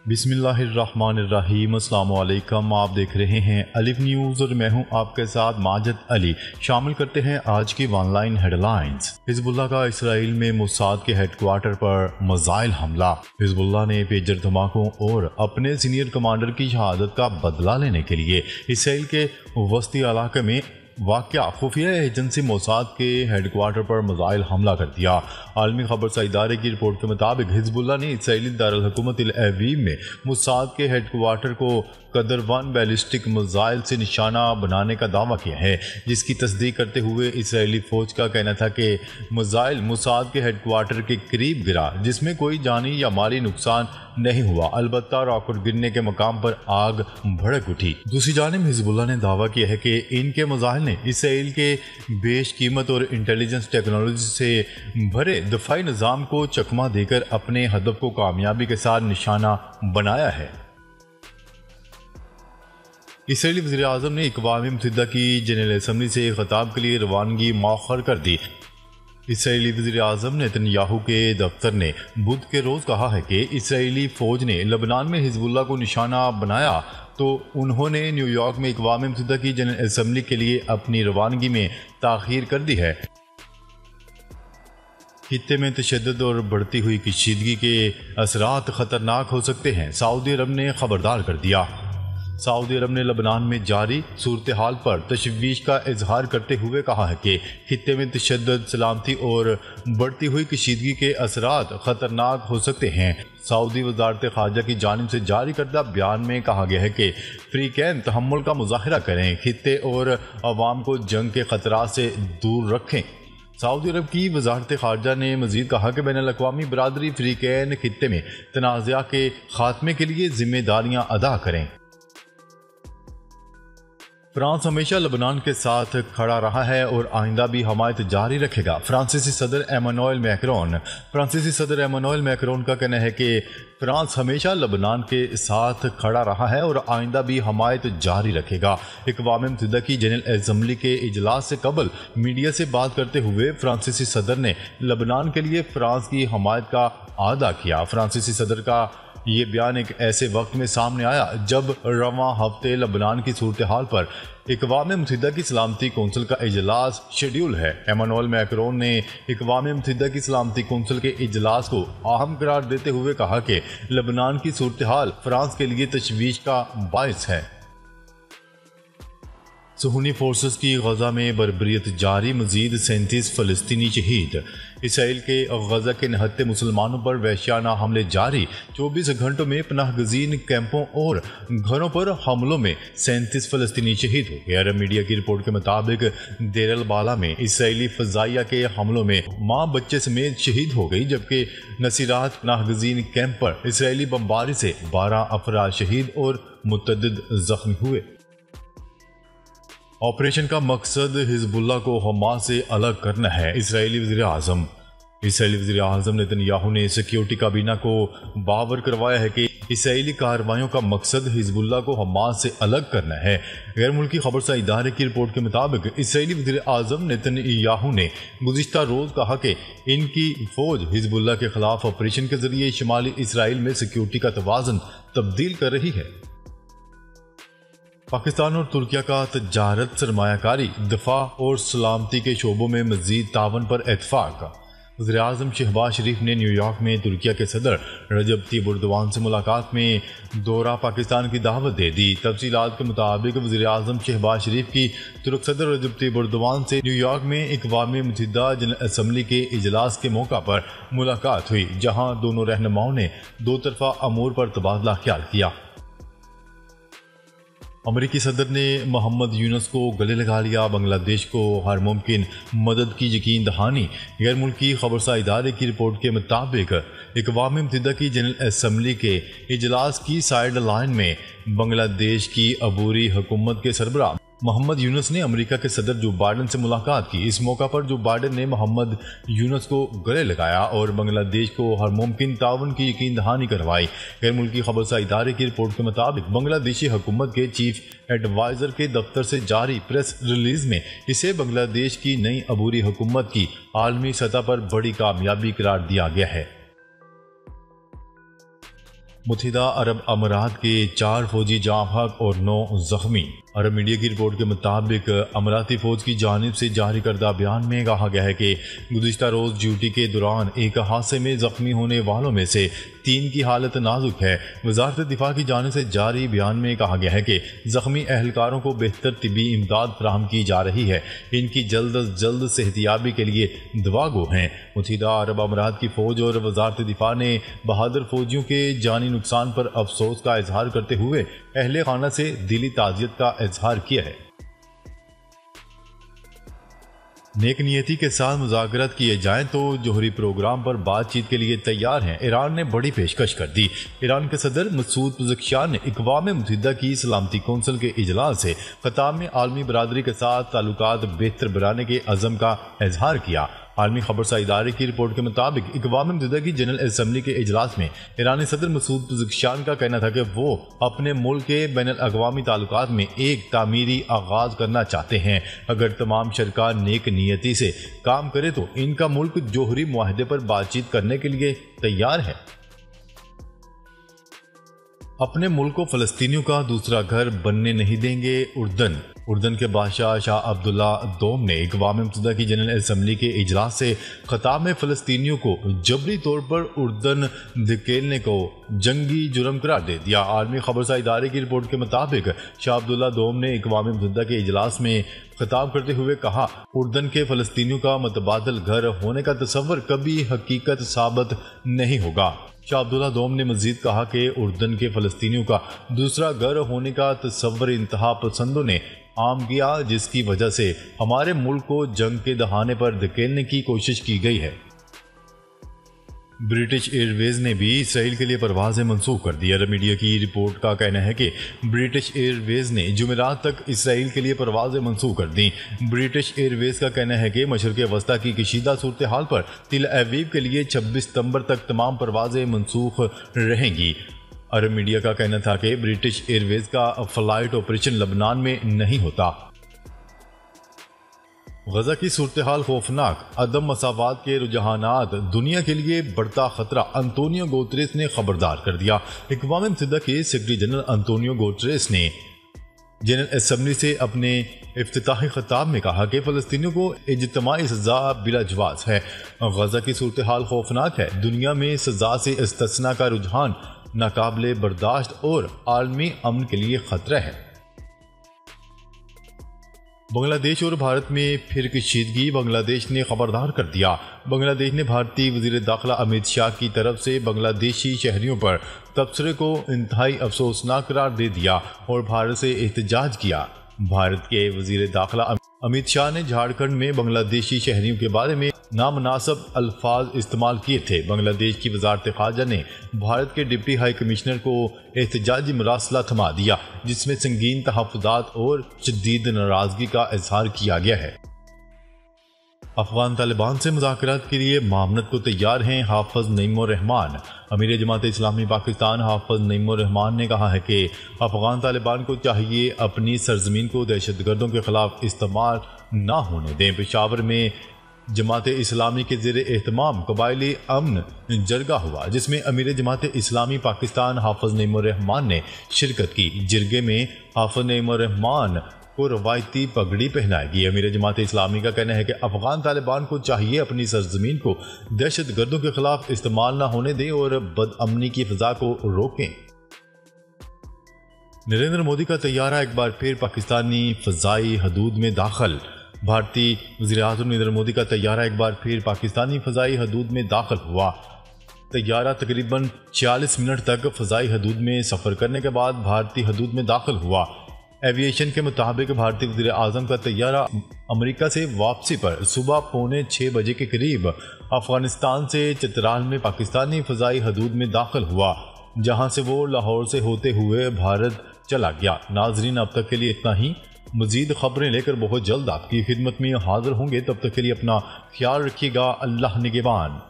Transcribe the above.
बिस्मिल्लाहिर्रहमानिर्रहीम। अस्सलाम वालेकुम। आप देख रहे हैं अलिफ न्यूज़ और मैं हूं आपके साथ माजिद अली। शामिल करते हैं आज की ऑनलाइन हेडलाइंस। हिजबुल्लाह का इसराइल में मोसाद के हेडक्वार्टर पर मिसाइल हमला। हिजबुल्लाह ने पेजर धमाकों और अपने सीनियर कमांडर की शहादत का बदला लेने के लिए इसराइल के वस्ती इलाके में वाक़या खुफिया एजेंसी मोसाद के हेडक्वार्टर पर मिसाइल हमला कर दिया। आलमी खबरसा इदारे की रिपोर्ट के मुताबिक हिजबुल्लाह ने इसराइली दारुल हुकूमत तेल अवीव में मोसाद के हेडक्वार्टर को कदर 1 बैलिस्टिक मिसाइल से निशाना बनाने का दावा किया है, जिसकी तस्दीक करते हुए इसराइली फौज का कहना था कि मिसाइल मोसाद के हेडक्वार्टर के करीब गिरा, जिसमें कोई जानी या माली नुकसान नहीं हुआ। अलबत्ता रॉकेट गिरने के मकाम पर आग भड़क उठी। दूसरी जानिब हिजबुल्लाह ने दावा किया है कि इनके मिसाइल ने इसराइल के बेशकीमत और इंटेलिजेंस टेक्नोलॉजी से भरे दफाई निज़ाम को चकमा देकर अपने हदफ को कामयाबी के साथ निशाना बनाया है। इसराइली वज़ीर-ए-आज़म ने अक़वाम मुत्तहिदा की जनरल असम्बली से खिताब के लिए रवानगी मौखर कर दी। इसराइली वज़ीर-ए-आज़म नेतन्याहू के दफ्तर ने बुध के रोज़ कहा है कि इसराइली फ़ौज ने लबनान में हिजबुल्लाह को निशाना बनाया तो उन्होंने न्यूयॉर्क में अक़वाम मुत्तहिदा की जनरल असम्बली के लिए अपनी रवानगी में ताख़ीर कर दी है। खित्ते में तशद्दुद और बढ़ती हुई कशीदगी के असरात ख़तरनाक हो सकते हैं, सऊदी अरब ने खबरदार कर दिया। सऊदी अरब ने लबनान में जारी सूरत हाल पर तशवीश का इजहार करते हुए कहा है कि खित्ते में तशद्दुद, सलामती और बढ़ती हुई कशीदगी के असरात ख़तरनाक हो सकते हैं। सऊदी वज़ारत ख़ारजा की जानिब से जारी करदा बयान में कहा गया है कि फ़रीक़ैन तहम्मुल का मुज़ाहिरा करें, खित्ते और अवाम को जंग के ख़तरात से दूर रखें। सऊदी अरब की वज़ारत ख़ारजा ने मज़ीद कहा कि बैनुल-अक़वामी बरादरी फ़रीक़ैन खित्ते में तनाज़ा के ख़ात्मे के लिए ज़िम्मेदारियाँ अदा करें। फ्रांस हमेशा लबनान के साथ खड़ा रहा है और आइंदा भी हमायत जारी रखेगा। फ्रांसीसी सदर एमानुएल मैक्रोन का कहना है कि फ्रांस हमेशा लबनान के साथ खड़ा रहा है और आइंदा भी हमायत जारी रखेगा। अक़वाम मुत्तहिदा की जनरल असम्बली के इजलास से कबल मीडिया से बात करते हुए फ्रांसीसी सदर ने लबनान के लिए फ्रांस की हमायत का आदा किया। फ्रांसीसी सदर का ये बयान एक ऐसे वक्त में सामने आया जब रवां हफ्ते लबनान की सूरत हाल पर अक़वाम मुत्तहिदा की सलामती कौंसिल का इजलास शेड्यूल है। एमानुएल मैक्रोन ने अक़वाम मुत्तहिदा की सलामती कौंसिल के इजलास को अहम करार देते हुए कहा कि लबनान की सूरत हाल फ्रांस के लिए तशवीश का बायस है। सुहूनी फोर्सेस की गजा में बर्बरियत जारी, मजीद 37 फ़लस्तीनी शहीद। इसराइल के गजा के निहत्ते मुसलमानों पर वहशियाना हमले जारी। 24 घंटों में पनाहगज़ीन कैंपों और घरों पर हमलों में 37 फ़लस्तीनी शहीद हो गए। अरब मीडिया की रिपोर्ट के मुताबिक देर अल बाला में इसराइली फ़ज़ाइया के हमलों में माँ बच्चे समेत शहीद हो गई, जबकि नसीरात पनाहगज़ीन कैंप पर इसराइली बमबारी से 12 अफराद शहीद और मुतअद्दिद ज़ख्मी हुए। ऑपरेशन का मकसद हिजबुल्लाह को हमास से अलग करना है। इसराइली वज़ीर-ए-आज़म नेतन्याहू ने सिक्योरिटी काबीना को बावर करवाया है कि इसराइली कार्रवाइयों का मकसद हिजबुल्लाह को हमास से अलग करना है। गैर मुल्की खबरसा इदारे की रिपोर्ट के मुताबिक इसराइली वज़ीर-ए-आज़म नेतन्याहू ने गुज़िश्ता रोज़ कहा कि इनकी फ़ौज हिजबुल्लाह के खिलाफ ऑपरेशन के जरिए शुमाली इसराइल में सिक्योरिटी का तवाज़ुन तब्दील कर रही है। पाकिस्तान और तुर्किया का तजारत, सरमायाकारी, दफा और सलामती के शोबों में मजीद तावन पर इत्तफाक। वज़ीर-ए-आज़म शहबाज शरीफ ने न्यूयॉर्क में तुर्किया के सदर रजब तय्यिब एर्दोगान से मुलाकात में दौरा पाकिस्तान की दावत दे दी। तफसीलात के मुताबिक वज़ीर-ए-आज़म शहबाज शरीफ की तुर्क सदर रजब तय्यिब एर्दोगान से न्यूयॉर्क में अक़वाम मुत्तहिदा जनरल असम्बली के इजलास के मौका पर मुलाकात हुई, जहाँ दोनों रहनुमाओं ने दो तरफा अमूर पर तबादला ख्याल किया। अमरीकी सदर ने मोहम्मद यूनुस को गले लगा लिया। बांग्लादेश को हर मुमकिन मदद की यकीन दहानी। गैर मुल्की खबरसा इदारे की रिपोर्ट के मुताबिक अक़वाम मुत्तहिदा की जनरल असम्बली के इजलास की साइड लाइन में बांग्लादेश की अबूरी हुकूमत के सरबराह मोहम्मद यूनुस ने अमेरिका के सदर जो बाइडेन से मुलाकात की। इस मौका पर जो बाइडेन ने मोहम्मद यूनुस को गले लगाया और बांग्लादेश को हर मुमकिन ताउन की यकीन दहानी करवाई। गैर मुल्की खबरसा इदारे की रिपोर्ट के मुताबिक बांग्लादेशी हुकूमत के चीफ एडवाइजर के दफ्तर से जारी प्रेस रिलीज में इसे बांग्लादेश की नई अबूरी हुकूमत की आलमी सतह पर बड़ी कामयाबी करार दिया गया है। मुत्तहिदा अरब अमीरात के 4 फौजी जाँ बहक और 9 जख्मी। अरब मीडिया की रिपोर्ट के मुताबिक अमीराती फौज की जानिब से जारी करदा बयान में कहा गया है कि गुज़िश्ता रोज़ ड्यूटी के दौरान एक हादसे में जख्मी होने वालों में से 3 की हालत नाजुक है। वज़ारत दिफा की जानिब से जारी बयान में कहा गया है कि जख्मी एहलकारों को बेहतर तिब्बी इमदाद फराहम की जा रही है। इनकी जल्द अज जल्द सेहतियाबी के लिए दुआ गो हैं। मुत्तहिदा अरब अमीरात की फौज और वज़ारत दिफा ने बहादुर फौजियों के जानी नुकसान पर अफसोस का इजहार करते हुए अहले खाना से दिली ताज़ियत का इजहार किया है। नेक नियति के साथ मुज़ाकरात किए जाएं तो जोहरी प्रोग्राम पर बातचीत के लिए तैयार हैं। ईरान ने बड़ी पेशकश कर दी। ईरान के सदर मसूद पज़ेश्कियान ने अक़वाम मुत्तहिदा की सलामती कौंसिल के इजलास से ख़िताब में आलमी बरादरी के साथ ताल्लुकात बेहतर बनाने के अज़म का इजहार किया। आलमी खबरसा इदारे की रिपोर्ट के मुताबिक अक़वाम मुत्तहिदा की जनरल असम्बली के इजलास में ईरानी सदर मसूद पज़ेश्कियान का कहना था कि वो अपने मुल्क के बैनुल अक़वामी ताल्लुकात में एक तामीरी आगाज़ करना चाहते हैं। अगर तमाम शरका नेक नियति से काम करे तो इनका मुल्क जोहरी मुआहदे पर बातचीत करने के लिए तैयार है। अपने मुल्क को फ़लस्तीनियों का दूसरा घर बनने नहीं देंगे उर्दन के बादशाह शाह अब्दुल्ला दोम ने अक़वाम मुत्तहिदा की जनरल असम्बली के इजलास से ख़िताब में फ़लस्तीनियों को जबरी तौर पर उर्दन धकेलने को जंगी जुर्म करार दे दिया। आलमी खबरसा इदारे की रिपोर्ट के मुताबिक शाह अब्दुल्ला दोम ने अक़वाम मुत्तहिदा के इजलास में खिताब करते हुए कहा, उर्दन के फ़लस्तीनियों का मुतबादल घर होने का तस्वर कभी हकीकत साबित नहीं होगा। शाह अब्दुल्ला दोम ने मजीद कहा कि उर्दन के फ़लस्तीनियों का दूसरा घर होने का तस्वर इंतहा पसंदों ने आम किया, जिसकी वजह से हमारे मुल्क को जंग के दहाने पर धकेलने की कोशिश की गई है। ब्रिटिश एयरवेज ने भी इसराइल के लिए परवाजें मंसूख कर दी। अरब मीडिया की रिपोर्ट का कहना है कि ब्रिटिश एयरवेज ने जुमेरात तक इसराइल के लिए परवाजें मंसूख कर दी। ब्रिटिश एयरवेज का कहना है कि मशरिक़ वस्ता की कशीदा सूरत हाल पर तिल अवीव के लिए 26 सितंबर तक तमाम परवाजें मंसूख रहेंगी। अरब मीडिया का कहना था कि ब्रिटिश एयरवेज का फ्लाइट ऑपरेशन लबनान में नहीं होता। गजा की सूरत हाल खौफनाक, अदम मसावात के रुझानात, दुनिया के लिए बढ़ता खतरा। अंतोनियो गुतेरेस ने खबरदार कर दिया। अक़वाम मुत्तहिदा के सेक्रेटरी जनरल अंतोनियो गुतेरेस ने जनरल असम्बली से अपने इफ्तिताही खिताब में कहा कि फ़लस्तीनियों को इज्तिमाई सज़ा बिलाजवाज है। गजा की सूरत हाल खौफनाक है। दुनिया में सज़ा से इस्तिस्ना का रुझान नाकाबिले बर्दाश्त और आलमी अमन के लिए खतरा है। बांग्लादेश और भारत में फिर कशीदगी, बांग्लादेश ने खबरदार कर दिया। बांग्लादेश ने भारतीय वज़ीर दाखिला अमित शाह की तरफ से बांग्लादेशी शहरियों पर तबसरे को इंतहाई अफसोसनाक करार दे दिया और भारत से एहतजाज किया। भारत के वज़ीर दाखिला अमित शाह ने झारखंड में बांग्लादेशी शहरियों के बारे में नामनासब अल्फाज इस्तेमाल किए थे। बांग्लादेश की वज़ारत ख़ारजा ने भारत के डिप्टी हाई कमिश्नर को एहतजाजी मरासला थमा दिया, जिसमें संगीन तहफ़्फ़ुज़ात और शदीद नाराज़गी का इजहार किया गया है। अफगान तालिबान से मुज़ाकरात के लिए मामनत को तैयार हैं हाफ़िज़ नईमुर रहमान। अमीर जमात इस्लामी पाकिस्तान हाफ़िज़ नईमुर रहमान ने कहा है कि अफगान तालिबान को चाहिए अपनी सरजमीन को दहशतगर्दों के खिलाफ इस्तेमाल ना होने दें। पेशावर में जमात इस्लामी के ज़ेर एहतमाम कबायली अमन जरगा हुआ, जिसमें अमीर जमात इस्लामी पाकिस्तान हाफ़िज़ नईमुर रहमान ने शिरकत की। जिरगे में हाफ़िज़ नईमुर रहमान को रवायती पगड़ी पहनाएगी। अमीर जमात इस्लामी का कहना है कि अफगान तालिबान को चाहिए अपनी सरजमीन को दहशत गर्दों के खिलाफ इस्तेमाल न होने दें और बदअमनी की फिजा को रोकें। नरेंद्र मोदी का तैयारा एक बार फिर पाकिस्तानी फ़ज़ाई हदूद में दाखिल। भारतीय वज़ीर-ए-आज़म नरेंद्र मोदी का तैयारा एक बार फिर पाकिस्तानी फ़ज़ाई हदूद में दाखिल हुआ। तैयारा तकरीबन 46 मिनट तक फ़ज़ाई हदूद में सफ़र करने के बाद भारतीय हदूद में दाखिल हुआ। एविएशन के मुताबिक भारतीय वज़ीर-ए-आज़म का तैयारा अमेरिका से वापसी पर सुबह 5:45 बजे के करीब अफगानिस्तान से चित्राल में पाकिस्तानी फ़ज़ाई हदूद में दाखिल हुआ, जहां से वो लाहौर से होते हुए भारत चला गया। नाजरीन, अब तक के लिए इतना ही। मज़ीद खबरें लेकर बहुत जल्द आपकी खिदमत में हाजिर होंगे। तब तक के लिए अपना ख्याल रखिएगा। अल्लाह निगहबान।